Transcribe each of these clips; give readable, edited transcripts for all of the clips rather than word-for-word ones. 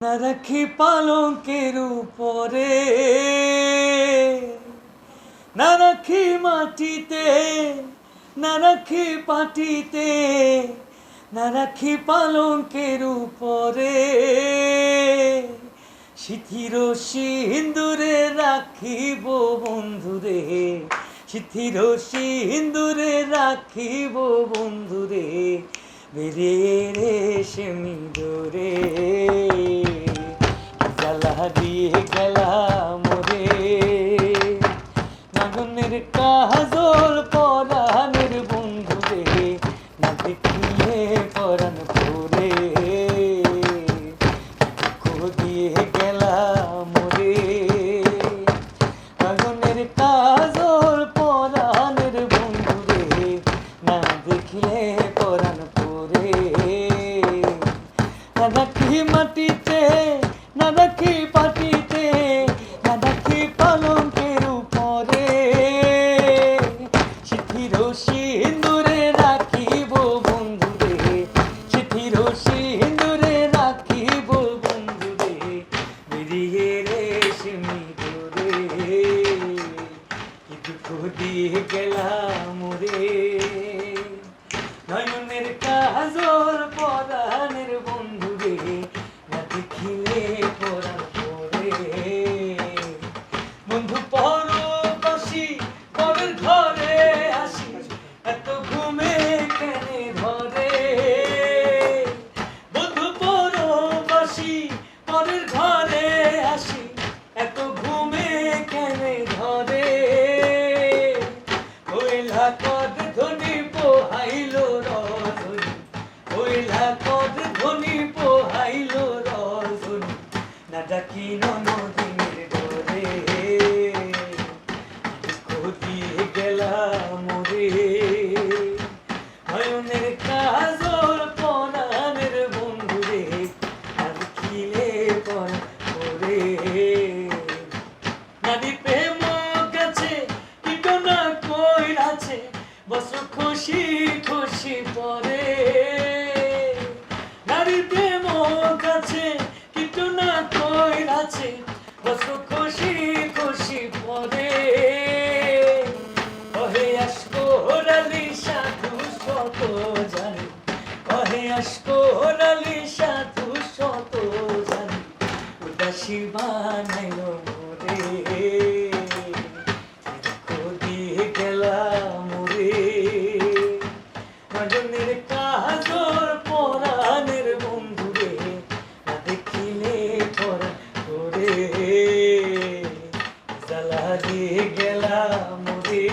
না রাখি পালঙ্কের উপরে, না রাখি মাটিতে, না রাখি পাটিতে, না রাখি পালঙ্কের উপরে, সিথির সিন্দুরে রাখিব বন্ধুরে, সিথির সিন্দুরে রাখিব বন্ধুরে, বেরিয়ে রে সেমিদরে জ্বালা দিয়ে গেলাম রে, নাগনের কাজল পরাণের বন্ধুরে, না দেখিলে পরাণ পরে দুঃখ দিয়ে গেলাম রে, নাগনের কাজল পরাণের বন্ধুরে, না দেখিলে পরাণ পরে, না রাখি মাটিতে, না রাখি পাটিতে, না রাখি পালঙ্কের উপরে, সিথির সিন্দুরে রাখিব বন্ধুরে, সিথির সিন্দুরে রাখিব বন্ধুরে, বেরিয়ে রে সেমিদরে কি দুঃখ দিয়ে গেলাম রে, নয়নের কাজল পরাণের বন্ধুরে, না দেখিলে পরাণ পরে, বন্ধু পরবাসী পরের ঘরে আসি, এত ঘুমে কেনে ধরে, বন্ধু পরবাসী পরের ঘরে আসি, এত ঘুমে কেনে ধরে, হইলা কদ ধ্বনি পোহাইল রজনী, হইলা কদ ধ্বনি পোহাইল রজনী, না ডাকি ননদিনের ডরে দুঃখ দিয়ে গেলাম রে, নয়নের কাজল পরাণের বন্ধুরে, না দেখিলে পরাণ পরে, নারী প্রেম কাছে কীটনা কইরাছে, বস খুশি খুশি পরে, নারী প্রেম কাছে কীটনা কইরাছে, বস খুশি খুশি পরে, কহে আসকো রালি সাধু শত জানি, কহে আসকো রালি সাধু শত জানি, উদাসী বানাইল মোরে, দুঃখ দিয়ে গেলাম রে, নয়নের কাজল পরাণের বন্ধুরে, না দেখিলে পরাণ পরে জ্বালা দিয়ে গেলাম রে,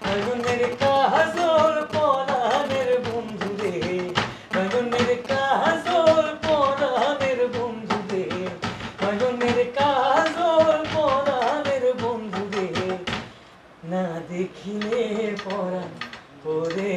নয়নের কাজল পরাণের বন্ধুরে, নয়নের কাজল পরাণের বন্ধুরে, নয়নের কাজল পরাণের বন্ধুরে, না দেখিলে পরাণ পরে।